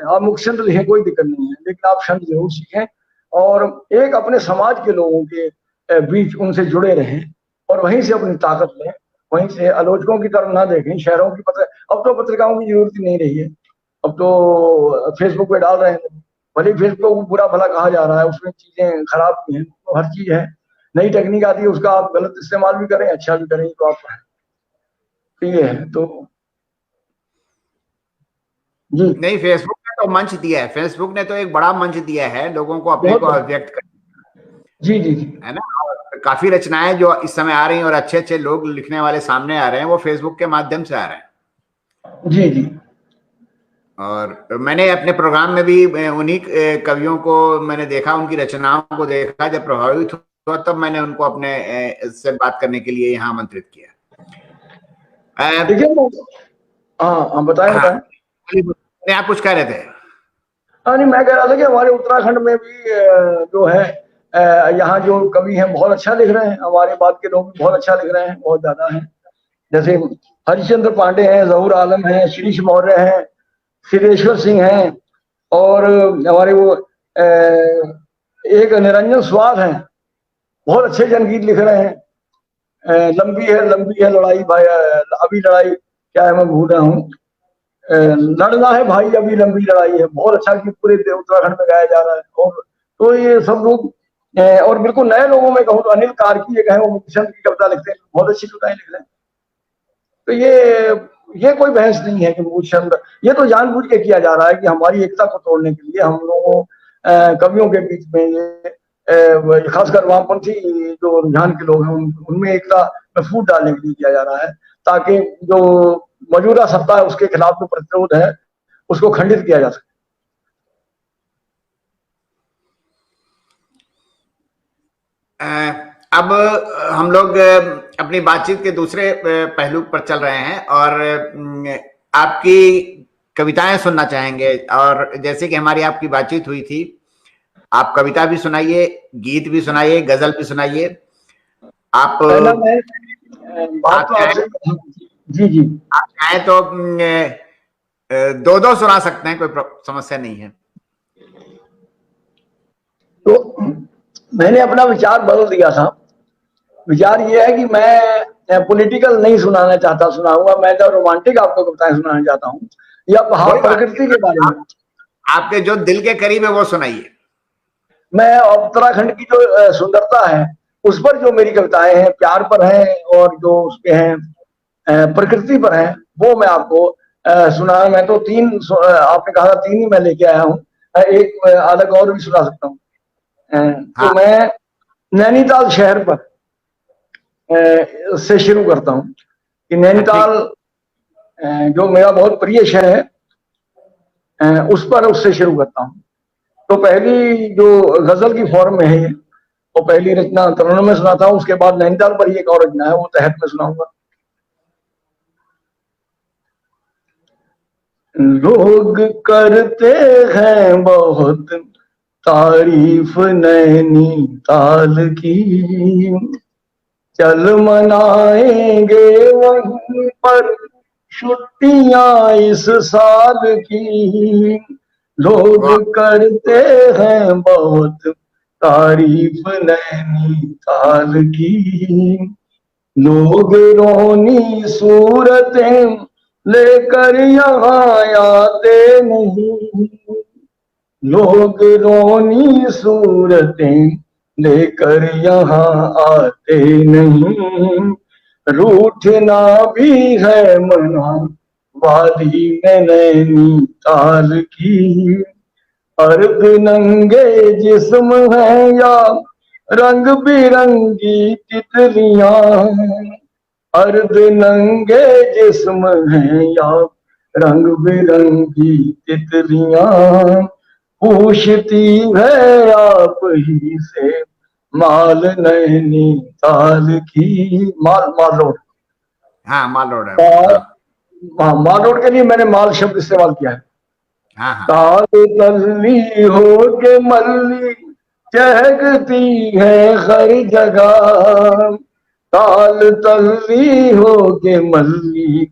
आप मुक्त छंद लिखें, कोई दिक्कत नहीं है, लेकिन आप छंद जरूर सीखें और एक अपने समाज के लोगों के बीच उनसे जुड़े रहें और वहीं से अपनी ताकत लें, वहीं से आलोचकों की तरफ ना देखें, शहरों की अब तो पत्रिकाओं की जरूरत ही नहीं रही है। अब तो फेसबुक पे डाल रहे हैं, भले फेसबुक को बुरा भला कहा जा रहा है, उसमें चीजें खराब भी हैं, तो हर चीज है, नई टेक्निक आती है, उसका आप गलत इस्तेमाल भी करें अच्छा भी करें, तो आप ये है। तो जी नहीं, फेसबुक ने तो मंच दिया है, फेसबुक ने तो एक बड़ा मंच दिया है लोगों को अपने को अभिव्यक्त करने, जी जी जी, है ना। और काफी रचनाएं जो इस समय आ रही हैं और अच्छे अच्छे लोग लिखने वाले सामने आ रहे हैं, वो फेसबुक के माध्यम से आ रहे हैं। जी जी। और मैंने अपने प्रोग्राम में भी उन्हीं कवियों को मैंने देखा, उनकी रचनाओं को देखा, जब प्रभावित हुआ तब मैंने उनको अपने से बात करने के लिए यहाँ आमंत्रित किया। देखिए, हाँ बताएं हाँ, बताएं। आप कुछ कह रहे थे? हाँ नहीं, मैं कह रहा था कि हमारे उत्तराखंड में भी जो है यहाँ जो कवि हैं बहुत अच्छा लिख रहे हैं, हमारे बाद के लोग भी बहुत अच्छा लिख रहे हैं, बहुत ज्यादा हैं। जैसे हरिश्चंद्र पांडे हैं, जहूर आलम हैं, शीरीष मौर्य हैं, सिद्धेश्वर सिंह हैं, और हमारे वो एक निरंजन स्वाद हैं, बहुत अच्छे जनगीत लिख रहे हैं। लंबी है लड़ाई भाई, अभी लड़ाई क्या है मैं भूल रहा हूँ, लड़ना है भाई अभी लंबी लड़ाई है, बहुत अच्छा गीत पूरे उत्तराखंड में गाया जा रहा है। और तो ये सब लोग और बिल्कुल नए लोगों में कहूँ तो अनिल कार्की एक है, वो मुक्तचंद की कविता लिखते हैं, बहुत अच्छी कविताएं लिख रहे हैं। तो ये कोई बहस नहीं है कि उसके अंदर ये तो जानबूझ के किया जा रहा है कि हमारी एकता को तोड़ने के लिए हम लोगों कवियों के बीच में ये खासकर वामपंथी जो रुझान के लोग हैं उनमें एकता में फूट डालने के लिए किया जा रहा है, ताकि जो मौजूदा सत्ता है उसके खिलाफ जो प्रतिरोध है उसको खंडित किया जा सके। अब हम लोग अपनी बातचीत के दूसरे पहलू पर चल रहे हैं और आपकी कविताएं सुनना चाहेंगे। और जैसे कि हमारी आपकी बातचीत हुई थी, आप कविता भी सुनाइए, गीत भी सुनाइए, गजल भी सुनाइए। आप बात तो आपसे जी आप चाहें तो दो दो सुना सकते हैं, कोई समस्या नहीं है। तो मैंने अपना विचार बदल दिया था। विचार ये है कि मैं पॉलिटिकल नहीं सुनाना चाहता, सुनाऊंगा मैं तो रोमांटिक आपको कविताएं सुनाना चाहता हूँ, या प्रकृति के बारे में। आपके जो दिल के करीब है वो सुनाइए। मैं उत्तराखंड की जो सुंदरता है उस पर जो मेरी कविताएं हैं, प्यार पर हैं और जो उसके हैं प्रकृति पर हैं, वो मैं आपको सुना। मैं तो आपने कहा था 3 ही मैं लेके आया हूँ, एक अलग और भी सुना सकता हूँ। तो मैं नैनीताल शहर पर से शुरू करता हूँ कि नैनीताल जो मेरा बहुत प्रिय शहर है उस पर उससे शुरू करता हूँ। तो पहली जो गजल की फॉर्म में है ये, वो पहली रचना तरन्नुम में सुनाता हूँ, उसके बाद नैनीताल पर ही एक और रचना है वो तहत में सुनाऊंगा। लोग करते हैं बहुत तारीफ नैनीताल की, चल मनाएंगे वहीं पर छुट्टियां इस साल की। लोग करते हैं बहुत तारीफ नैनीताल की, लोग रोनी सूरतें लेकर यहाँ आते नहीं, लोग रोनी सूरतें लेकर यहाँ आते नहीं, रूठना भी है मना वादी में नैनीताल की। अर्ध नंगे जिस्म है या रंग बिरंगी तितलियां, अर्ध नंगे जिस्म है या रंग बिरंगी तितलियां, पूछती है आप ही से माल नैनीताल की। माल रोड, हाँ माल रोड है। माल रोड के लिए मैंने माल शब्द इस्तेमाल किया है। ताल तल्ली हो के मल्ली चहकती है हर जगह, ताल तल्ली हो के मल्ली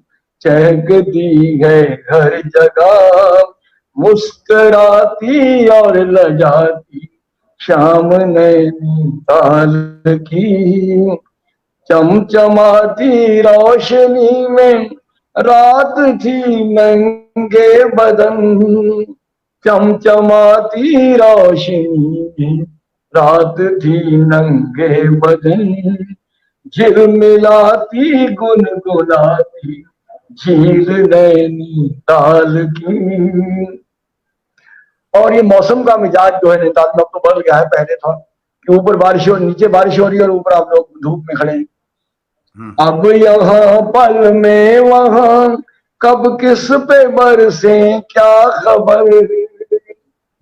चहकती है हर जगह, मुस्कुराती और लजाती शाम नैनीताल की। चमचमाती रोशनी में रात थी नंगे बदन, चमचमाती रोशनी में रात थी नंगे बदन, झिलमिलाती गुनगुनाती झील नैनीताल की। और ये मौसम का मिजाज जो है नैनीताल में अब तो बदल गया है। पहले था कि ऊपर बारिश हो, नीचे बारिश हो रही है और ऊपर आप लोग धूप में खड़े हैं। अब यहाँ पल में वहां कब किस पे बरसे क्या खबर,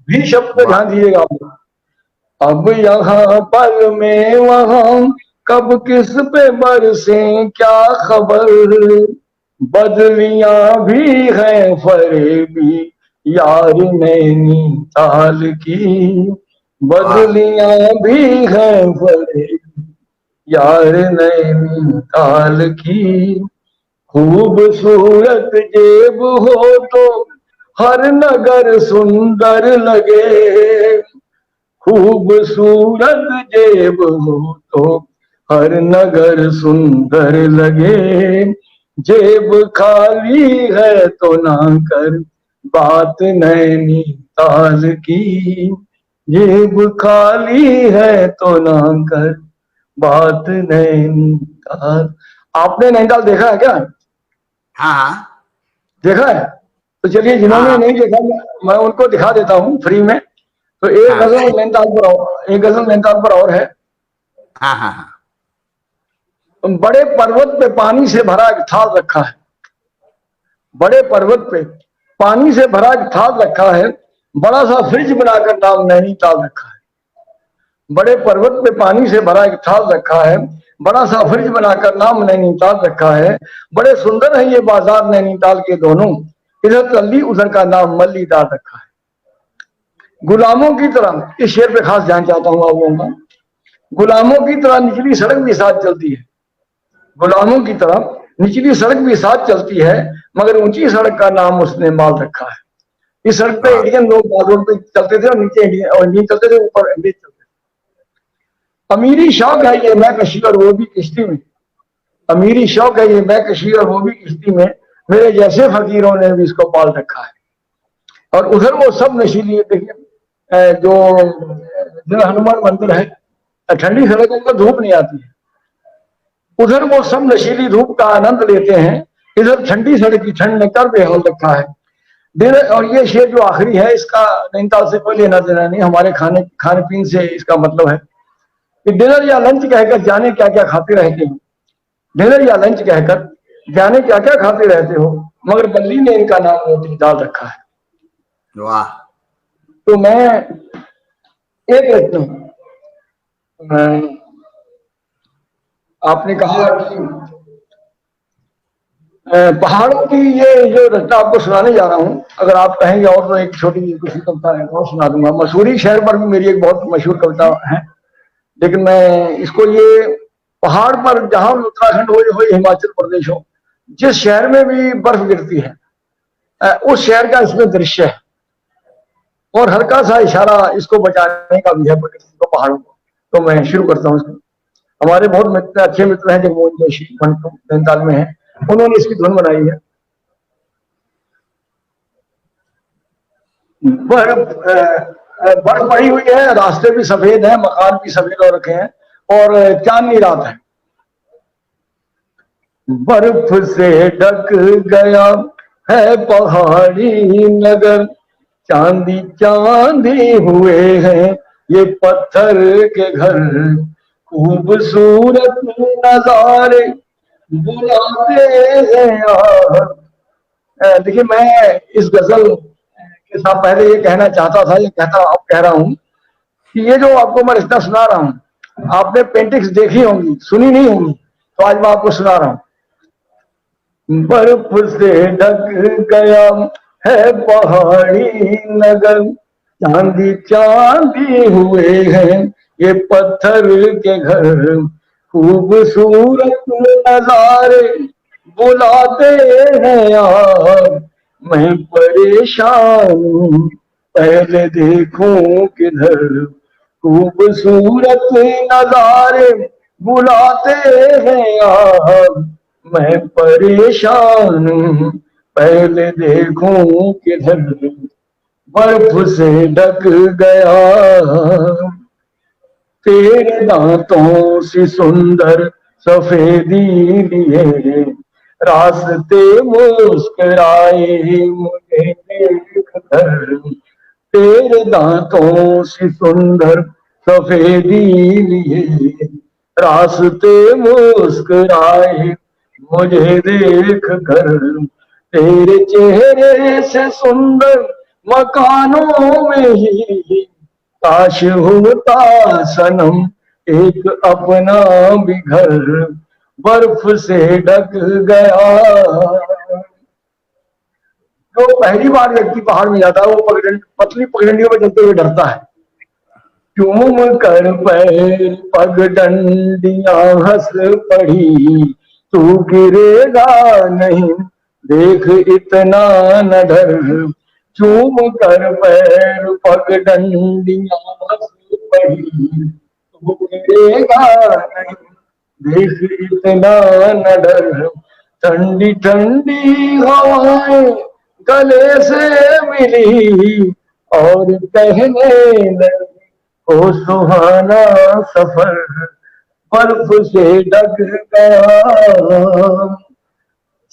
भी शब्द पे ध्यान दीजिएगा आप। अब यहाँ पल में वहां कब किस पे बरसे क्या खबर, बदलियां भी हैं फरेबी यार नैनीताल की, बदलियां भी हैं फरेबी यार नैनीताल की। खूबसूरत जेब हो तो हर नगर सुंदर लगे, खूबसूरत जेब हो तो हर नगर सुंदर लगे, जेब खाली है तो ना कर बात नैनीताल की, जेब खाली है तो ना कर बात नैनीताल। आपने नैनीताल देखा है क्या? हाँ हाँ देखा है? तो चलिए, जिन्होंने हाँ नहीं देखा, मैं उनको दिखा देता हूँ फ्री में। तो एक हाँ गजल नैनीताल पर और, एक गजल नैनीताल पर और है। हाँ हाँ हाँ। बड़े पर्वत पे पानी से भरा एक थाल रखा है, बड़े पर्वत पे पानी से भरा एक थाल रखा है, बड़ा सा फ्रिज बनाकर नाम नैनीताल रखा है। बड़े पर्वत पे पानी से भरा एक थाल रखा है, बड़ा सा फ्रिज बनाकर नाम नैनीताल रखा है। बड़े सुंदर है ये बाजार नैनीताल के दोनों, इधर तल्ली उधर का नाम मल्लीदार रखा है। गुलामों की तरह, इस शेर पे खास ध्यान चाहता हूं आप लोगों का, गुलामों की तरह निचली सड़क भी साथ चलती है, गुलामों की तरह निचली सड़क भी साथ चलती है, मगर ऊंची सड़क का नाम उसने माल रखा है। इस सड़क पे वाह इंडियन लोग रोड पे चलते थे, और नीचे इंडियन, और नीचे चलते थे, ऊपर अंग्रेज चलते थे। अमीरी शौक है ये मैं कशी और वो भी किश्ती में, अमीरी शौक है ये मैं कशी और वो भी किश्ती में, मेरे जैसे फकीरों ने भी इसको पाल रखा है। और उधर वो सब नशीली, देखिए जो हनुमान मंदिर है, ठंडी सड़क पर धूप नहीं आती है, उधर वो सब नशीली धूप का आनंद लेते हैं, इधर ठंडी सड़क की ठंड ने कर बेहाल रखा है। और ये शेर जो आखिरी है, इसका नैनीताल से कोई लेना देना नहीं, हमारे खाने पीने से इसका मतलब है कि डिनर या लंच कहकर जाने क्या क्या खाते रहते हो, डिनर या लंच कहकर जाने क्या क्या खाते रहते हो, मगर बल्ली ने इनका नाम रोटी दाल रखा है। वाह। तो मैं एक रखता हूं, आपने कहा कि पहाड़ों की ये जो रचना आपको सुनाने जा रहा हूं, अगर आप कहेंगे और तो एक छोटी कुछ कविता है और सुना दूंगा। मसूरी शहर पर भी मेरी एक बहुत मशहूर कविता है, लेकिन मैं इसको, ये पहाड़ पर जहां उत्तराखंड हो हिमाचल प्रदेश हो, जिस शहर में भी बर्फ गिरती है उस शहर का इसमें दृश्य है, और हल्का सा इशारा इसको बचाने का भी है प्रकृति को, पहाड़ों को। तो मैं शुरू करता हूँ इसको। हमारे बहुत मित्र, अच्छे मित्र हैं जगमोहन जोशी, नैनीताल में है, उन्होंने इसकी धुन बनाई है। बर्फ पड़ी हुई है, रास्ते भी सफेद है, मकान भी सफेद हो रखे हैं, और चांदनी रात है। बर्फ से ढक गया है पहाड़ी नगर, चांदी चांदी हुए हैं ये पत्थर के घर, खूबसूरत नजारे बुलाते हैं यार। देखिए, मैं इस गजल के साथ पहले ये कहना चाहता था, ये कहता अब कह रहा हूं कि ये जो आपको मैं रिश्ता सुना रहा हूं, आपने पेंटिंग्स देखी होंगी, सुनी नहीं होंगी, तो आज मैं आपको सुना रहा हूं। बर्फ से ढक गया है पहाड़ी नगर, चांदी चांदी हुए हैं ये पत्थर के घर, खूबसूरत नजारे बुलाते हैं यार, मैं परेशान हूं पहले देखूं किधर, खूबसूरत नजारे बुलाते हैं यार, मैं परेशान हूं पहले देखूं किधर, बर्फ से ढक गया तेरे दांतों से सुंदर सफेदी लिए, रास्ते मुस्कुराए मुझे देख कर, तेरे दांतों से सुंदर सफेदी लिए, रास्ते मुस्कुराए मुझे देख कर, तेरे चेहरे से सुंदर मकानों में ही काश होता सनम एक अपना भी घर, बर्फ से ढक गया। तो पहली बार व्यक्ति पहाड़ में जाता है, वो पतली पगडंडियों में चलते हुए डरता है, चूम कर पैर पगडंडियां हंस पड़ी, तू गिरेगा नहीं देख इतना न डर, चूम कर पैर पगडंडियां हंस पड़ी, तू गिरेगा नहीं देख इतना न डर, ठंडी ठंडी हवाएं गले से मिली और कहने लगी ओ सुहाना सफर, बर्फ से ढक गया।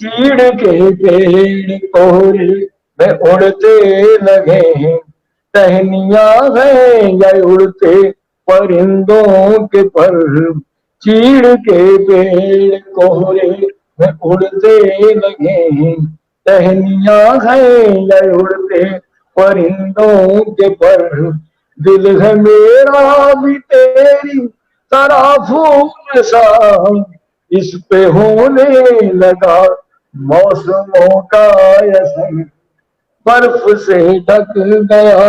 चीड़ के पेड़ कोहरे में उड़ते लगे हैं, टहनियां हैं या उड़ते परिंदों के पर। चीड़ के पेड़ कोहरे में उड़ते लगे हैं, टहनियां हैं या उड़ते परिंदों के पर। दिल है मेरा भी तेरी तरह फूल सा, इस पे होने लगा मौसमों का असर। बर्फ से ढक गया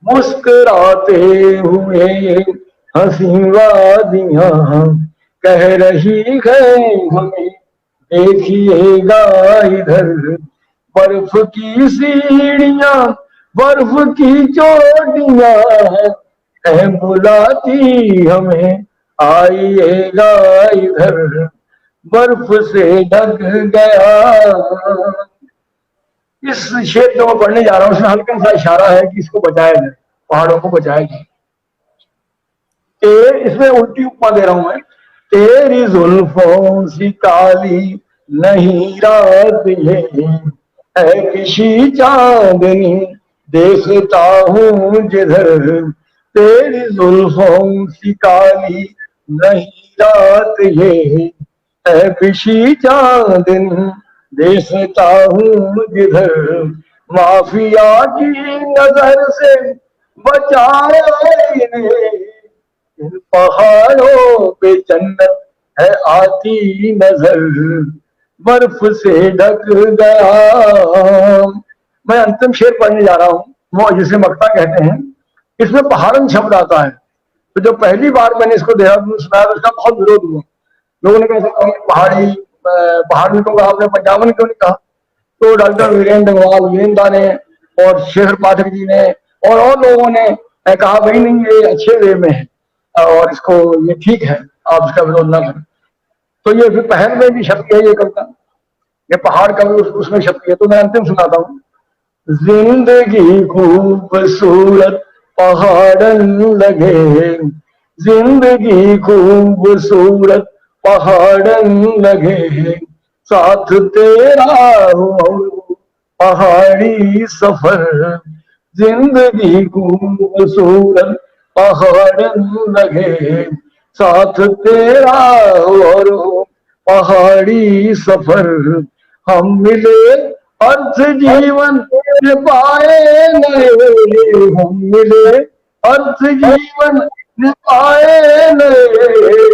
मुस्कुराते हुए हंसी वादियां, कह रही है हमें देखिएगा इधर। बर्फ की सीढ़ियां, बर्फ की चोटियां है बुलाती हमें, आइएगा इधर। बर्फ से ढक गया। इस शेर जो मैं पढ़ने जा रहा हूँ उसमें हल्का सा इशारा है कि इसको बचाया जाए, पहाड़ों को बचाया जाए। इसमें उल्टी उपमा दे रहा हूं मैं। तेरी जुल्फों सी काली नहीं रात ये है किसी चांदनी देखता हूं जिधर। तेरी जुल्फों सी काली नहीं रात ये है किसी चांदनी देखता हूं जिधर। माफिया की नजर से बचाए इन पहाड़ों पे जन्नत है आती नजर। बर्फ से ढक गया। मैं अंतिम शेर पढ़ने जा रहा हूं, वो जिसे मक्ता कहते हैं। इसमें पहाड़न शब्द आता है। तो जो पहली बार मैंने इसको देहरादून सुनाया तो इसका बहुत विरोध हुआ। लोगों ने कहा पहाड़ी पहाड़ में, तो कहा आपने पंजाबन क्यों नहीं कहा। तो डॉक्टर वीरेंद्र डंगवाल वीरेंद्र ने और शेखर पाठक जी ने और लोगों ने कहा भाई नहीं ये अच्छे वे में है और इसको ये ठीक है, आप इसका विरोध ना करें। तो ये फिर पहल में भी शब्द है ये कविता, ये पहाड़ का भी उसमें शब्द है। तो मैं अंतिम सुनाता हूँ। जिंदगी खूबसूरत पहाड़न लगे, जिंदगी खूबसूरत पहाड़न लगे, साथ तेरा हो पहाड़ी सफर। जिंदगी खूबसूरत पहाड़न लगे, साथ तेरा और पहाड़ी सफर। हम मिले अर्थ जीवन पाए नए, हम मिले अर्थ जीवन पाए नए।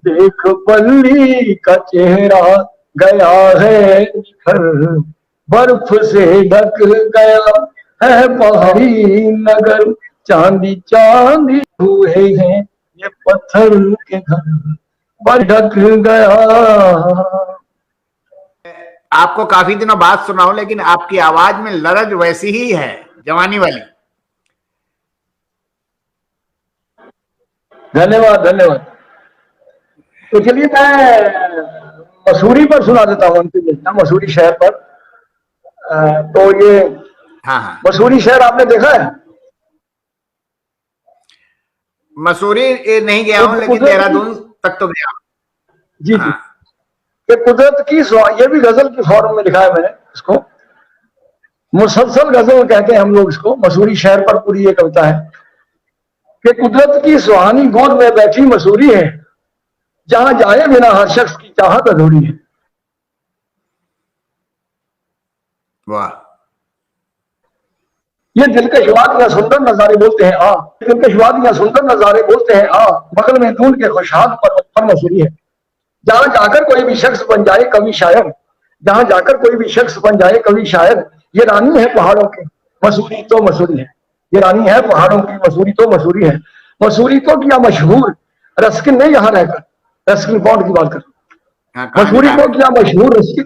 देख बल्ली का चेहरा गया है निखर, बर्फ से ढक गया है पहाड़ी नगर। चांदी चांदी हुए हैं ये पत्थर के घर, पर ढक गया। आपको काफी दिनों बाद सुना हूं, लेकिन आपकी आवाज में लरज वैसी ही है, जवानी वाली। धन्यवाद धन्यवाद। तो चलिए मैं मसूरी पर सुना देता हूँ अंतिम, मसूरी शहर पर। तो ये हाँ, मसूरी शहर आपने देखा है? मसूरी नहीं गया हूं, लेकिन देहरादून तक तो गया। जी जी। ये कुदरत की, ये भी गजल की फॉर्म में लिखा है मैंने इसको। मुसलसल गजल कहते हैं हम लोग इसको। मसूरी शहर पर पूरी ये कविता है कि कुदरत की सुहानी गोद में बैठी मसूरी है, जहां जाए बिना हर शख्स की चाहत अधूरी है। वाह। ये दिलकश वादियां सुंदर नजारे बोलते हैं आ, दिलकश वादियां सुंदर नजारे बोलते हैं आ, बगल में दून के खुशहाल पर मसूरी है। जहां जाकर कोई भी शख्स बन जाए कवि शायर, जहां जाकर कोई भी शख्स बन जाए कवि शायर। ये रानी है पहाड़ों की मसूरी तो मसूरी है, ये रानी है पहाड़ों की मसूरी तो मसूरी है। मसूरी को किया मशहूर रस्किन ने यहाँ रहकर, रस्किन बॉन्ड की बात कर। मसूरी को किया मशहूर रस्किन,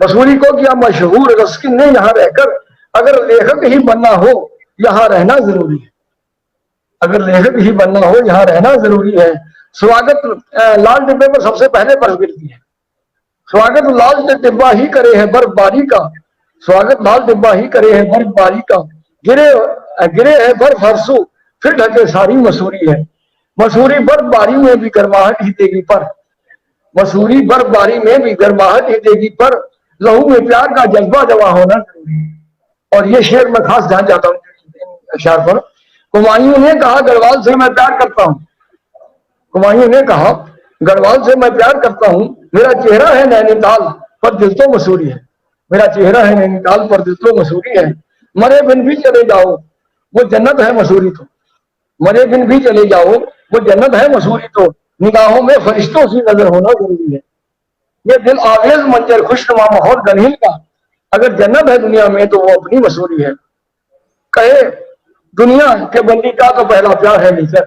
मसूरी को किया मशहूर रस्किन ने यहाँ रहकर। अगर लेखक ही बनना हो यहाँ रहना जरूरी है, अगर लेखक ही बनना हो यहाँ रहना जरूरी है। स्वागत लाल डिब्बे पर सबसे पहले बर्फ गिरती है, स्वागत लाल डिब्बा ही करे है बर्फबारी का, स्वागत लाल डिब्बा ही करे है बर्फबारी का। गिरे गिरे है बर्फ हरसू फिर ढके सारी मसूरी है, मसूरी बर्फबारी में भी गर्माहट ही देगी पर। मसूरी बर्फबारी में भी गर्माहट ही देगी, पर लहू में प्यार का जज्बा जमा होना जरूरी है। और ये शेर मैं खास ध्यान चाहता हूँ अशार पर। हुमायूं ने कहा गढ़वाल से मैं प्यार करता हूँ, हुमायूं ने कहा गढ़वाल से मैं प्यार करता हूँ, मेरा चेहरा है नैनीताल पर दिल तो मसूरी है, मेरा चेहरा है नैनीताल पर दिल तो मसूरी है। मरे बिन भी चले जाओ वो जन्नत है मसूरी तो, मरे बिन भी चले जाओ वो जन्नत है मसूरी तो, निगाहों में फरिश्तों सी नजर होना जरूरी है। ये दिल आवेज मंजर खुशनुमा माहौल गनील का, अगर जन्नत है दुनिया में तो वो अपनी मसूरी है। कहे दुनिया के बंदी का तो पहला प्यार है नेचर,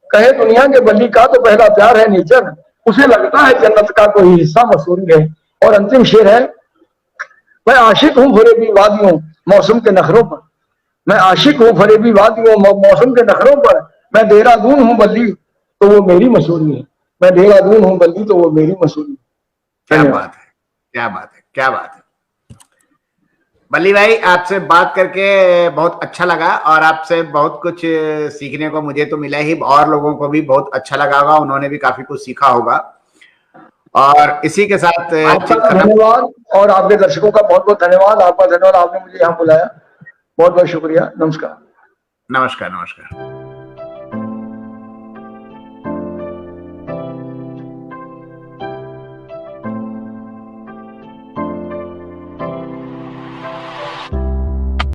कहे दुनिया के बंदी का तो पहला प्यार है नेचर, उसे लगता है जन्नत का कोई हिस्सा मसूरी है। और अंतिम शेर है, मैं आशिक हूँ फरेबी वादियों मौसम के नखरों पर, मैं आशिक हूँ फरेबी वादियों मौसम के नखरों पर, मैं देहरादून हूँ बल्ली तो वो मेरी मसूरी है, मैं देहरादून हूँ बल्ली तो वो मेरी मसूरी है। क्या बात है, क्या बात है, क्या बात है। बल्ली भाई, आपसे बात करके बहुत अच्छा लगा और आपसे बहुत कुछ सीखने को मुझे तो मिला ही, और लोगों को भी बहुत अच्छा लगा होगा, उन्होंने भी काफी कुछ सीखा होगा। और इसी के साथ आपका धन्यवाद और आपके दर्शकों का बहुत बहुत धन्यवाद। आपका धन्यवाद, आपने मुझे यहाँ बुलाया, बहुत बहुत शुक्रिया। नमस्कार। नमस्कार। नमस्कार।